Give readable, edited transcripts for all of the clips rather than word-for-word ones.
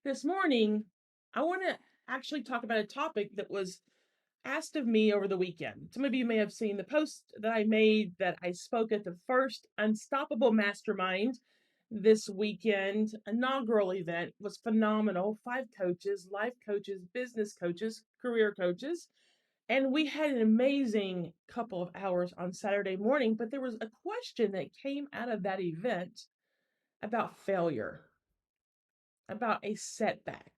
This morning, I want to actually talk about a topic that was asked of me over the weekend. Some of you may have seen the post that I made that I spoke at the first Unstoppable Mastermind this weekend. Inaugural event was phenomenal. 5 coaches, life coaches, business coaches, career coaches. And we had an amazing couple of hours on Saturday morning, but there was a question that came out of that event about failure, about a setback.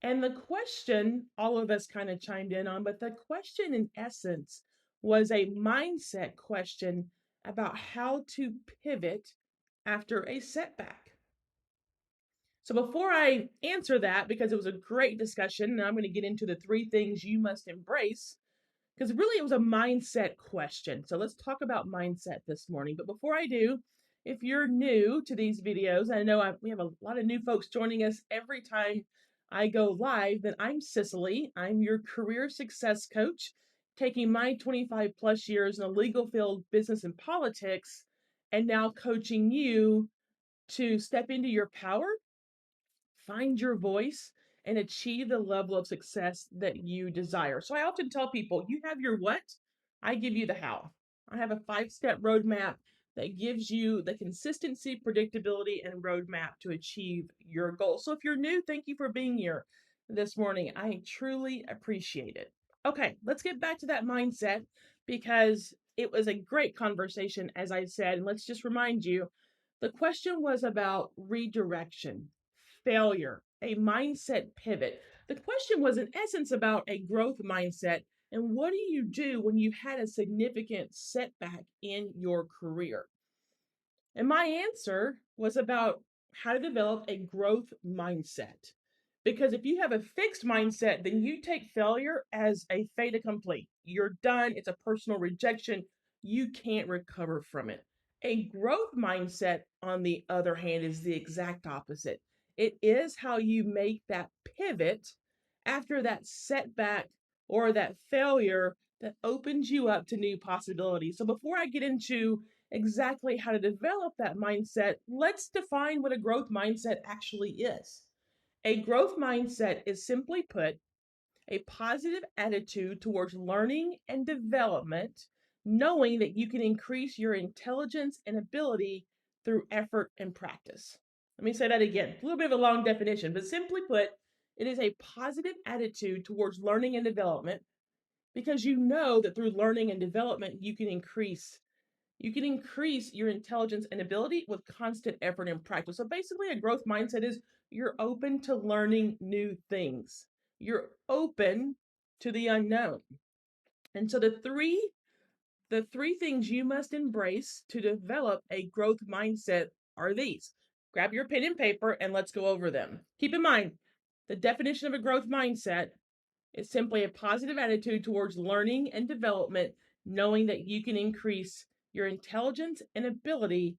And the question, all of us kind of chimed in on, but the question in essence was a mindset question about how to pivot after a setback. So before I answer that, because it was a great discussion, and I'm going to get into the 3 things you must embrace because really it was a mindset question. So let's talk about mindset this morning. But before I do, if you're new to these videos, I know we have a lot of new folks joining us every time I go live, then I'm Cicely. I'm your career success coach, taking my 25 plus years in the legal field, business, and politics, and now coaching you to step into your power, find your voice, and achieve the level of success that you desire. So I often tell people, you have your what, I give you the how. I have a 5-step roadmap that gives you the consistency, predictability, and roadmap to achieve your goal. So if you're new, thank you for being here this morning. I truly appreciate it. Okay, let's get back to that mindset because it was a great conversation, as I said. And let's just remind you the question was about redirection, failure, a mindset pivot. The question was, in essence, about a growth mindset and what do you do when you've had a significant setback in your career? And my answer was about how to develop a growth mindset. Because if you have a fixed mindset, then you take failure as a fait accompli. You're done, it's a personal rejection. You can't recover from it. A growth mindset, on the other hand, is the exact opposite. It is how you make that pivot after that setback or that failure that opens you up to new possibilities. So before I get into exactly how to develop that mindset, let's define what a growth mindset actually is. A growth mindset is simply put a positive attitude towards learning and development, knowing that you can increase your intelligence and ability through effort and practice. Let me say that again. A little bit of a long definition, but simply put, it is a positive attitude towards learning and development because you know that through learning and development you can increase your intelligence and ability with constant effort and practice. So basically, a growth mindset is you're open to learning new things. You're open to the unknown. And so the three things you must embrace to develop a growth mindset are these. Grab your pen and paper and let's go over them. Keep in mind, the definition of a growth mindset is simply a positive attitude towards learning and development, knowing that you can increase your intelligence and ability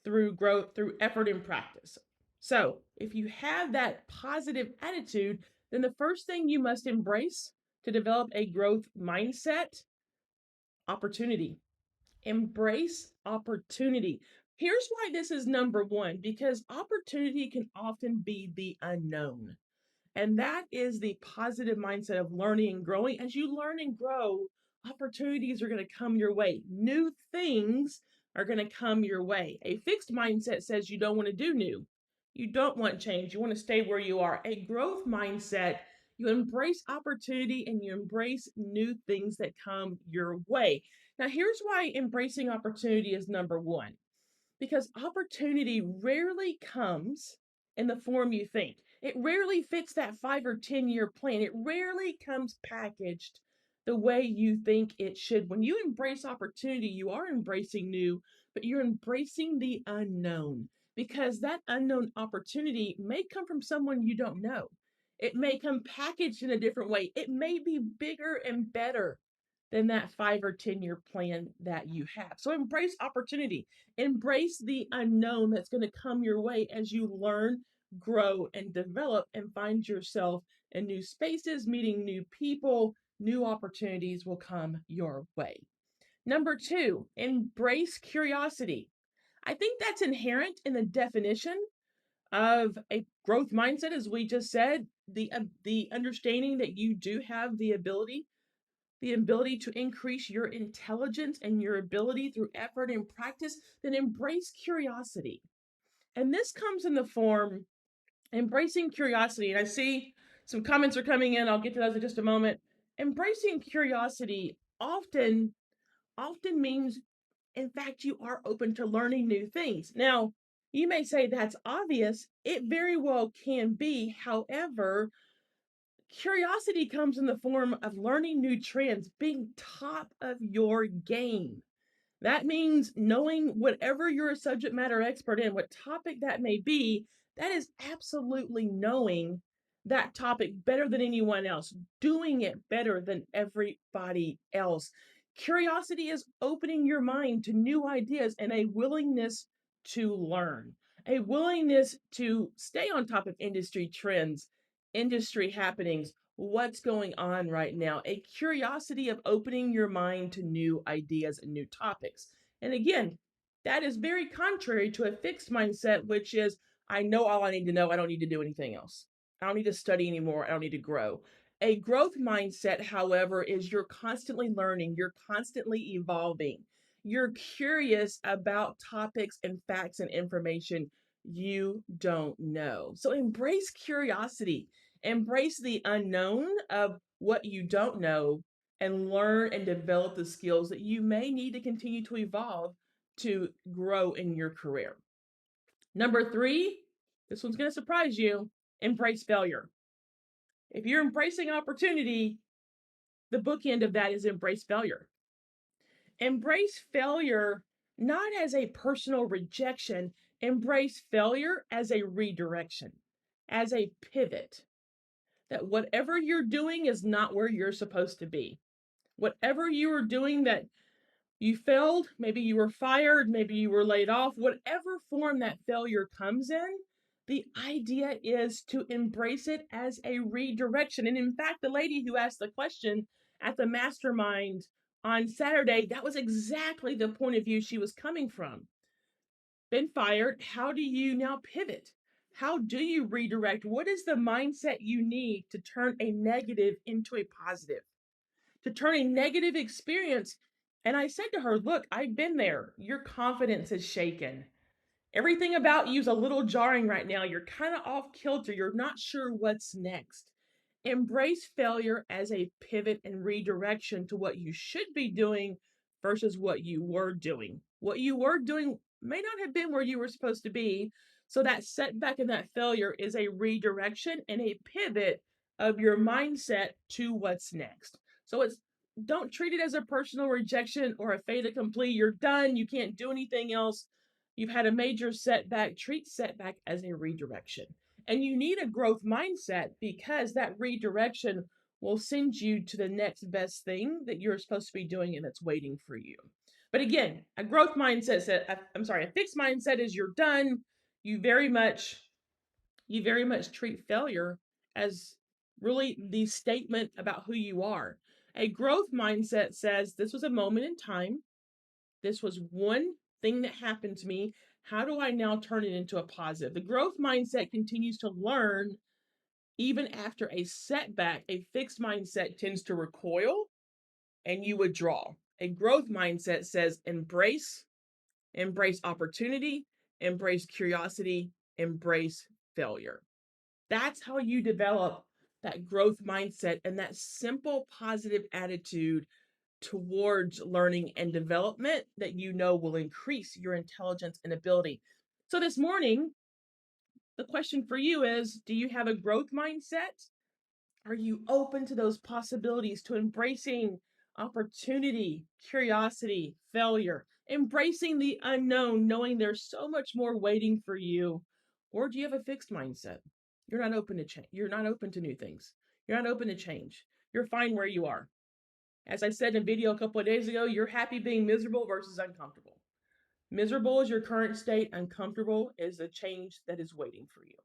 through growth, through effort and practice. So, if you have that positive attitude, then the first thing you must embrace to develop a growth mindset, opportunity. Embrace opportunity. Here's why this is number one, because opportunity can often be the unknown. And that is the positive mindset of learning and growing. As you learn and grow, opportunities are going to come your way. New things are going to come your way. A fixed mindset says you don't want to do new. You don't want change. You want to stay where you are. A growth mindset, you embrace opportunity and you embrace new things that come your way. Now, here's why embracing opportunity is number one, because opportunity rarely comes in the form you think. It rarely fits that 5 or 10 year plan. It rarely comes packaged the way you think it should. When you embrace opportunity, you are embracing new, but you're embracing the unknown because that unknown opportunity may come from someone you don't know. It may come packaged in a different way. It may be bigger and better than that 5 or 10 year plan that you have. So embrace opportunity, embrace the unknown that's going to come your way as you learn, grow, and develop and find yourself in new spaces, meeting new people, new opportunities will come your way. Number two, embrace curiosity. I think that's inherent in the definition of a growth mindset, as we just said, the understanding that you do have the ability to increase your intelligence and your ability through effort and practice, then embrace curiosity. And this comes in the form embracing curiosity. And I see some comments are coming in. I'll get to those in just a moment. Embracing curiosity often means, in fact, you are open to learning new things. Now, you may say that's obvious. It very well can be. However, curiosity comes in the form of learning new trends, being top of your game. That means knowing whatever you're a subject matter expert in, what topic that may be, that is absolutely knowing that topic better than anyone else, doing it better than everybody else. Curiosity is opening your mind to new ideas and a willingness to learn, a willingness to stay on top of industry trends, industry happenings, what's going on right now, a curiosity of opening your mind to new ideas and new topics. And again, that is very contrary to a fixed mindset, which is, I know all I need to know. I don't need to do anything else. I don't need to study anymore. I don't need to grow. A growth mindset, however, is you're constantly learning, you're constantly evolving. You're curious about topics and facts and information you don't know. So embrace curiosity. Embrace the unknown of what you don't know and learn and develop the skills that you may need to continue to evolve to grow in your career. Number three, this one's going to surprise you, embrace failure. If you're embracing opportunity, the bookend of that is embrace failure. Embrace failure not as a personal rejection, embrace failure as a redirection, as a pivot. That whatever you're doing is not where you're supposed to be. Whatever you are doing that you failed, maybe you were fired, maybe you were laid off, whatever form that failure comes in, the idea is to embrace it as a redirection. And in fact, the lady who asked the question at the mastermind on Saturday, that was exactly the point of view she was coming from. Been fired, how do you now pivot? How do you redirect? What is the mindset you need to turn a negative into a positive? To turn a negative experience. And I said to her, look, I've been there. Your confidence is shaken. Everything about you is a little jarring right now. You're kind of off kilter. You're not sure what's next. Embrace failure as a pivot and redirection to what you should be doing versus what you were doing. What you were doing may not have been where you were supposed to be. So that setback and that failure is a redirection and a pivot of your mindset to what's next. So it's don't treat it as a personal rejection or a fait accompli. You're done. You can't do anything else. You've had a major setback. Treat setback as a redirection. And you need a growth mindset because that redirection will send you to the next best thing that you're supposed to be doing and that's waiting for you. But again, a growth mindset a fixed mindset is you're done. You very much treat failure as really the statement about who you are. A growth mindset says this was a moment in time. This was one thing that happened to me. How do I now turn it into a positive? The growth mindset continues to learn even after a setback. A fixed mindset tends to recoil and you withdraw. A growth mindset says embrace opportunity, embrace curiosity, embrace failure. That's how you develop that growth mindset and that simple positive attitude towards learning and development that you know will increase your intelligence and ability. So this morning, the question for you is, do you have a growth mindset? Are you open to those possibilities, to embracing opportunity, curiosity, failure, embracing the unknown, knowing there's so much more waiting for you? Or do you have a fixed mindset? You're not open to change. You're not open to new things. You're not open to change. You're fine where you are. As I said in a video a couple of days ago, you're happy being miserable versus uncomfortable. Miserable is your current state, uncomfortable is a change that is waiting for you.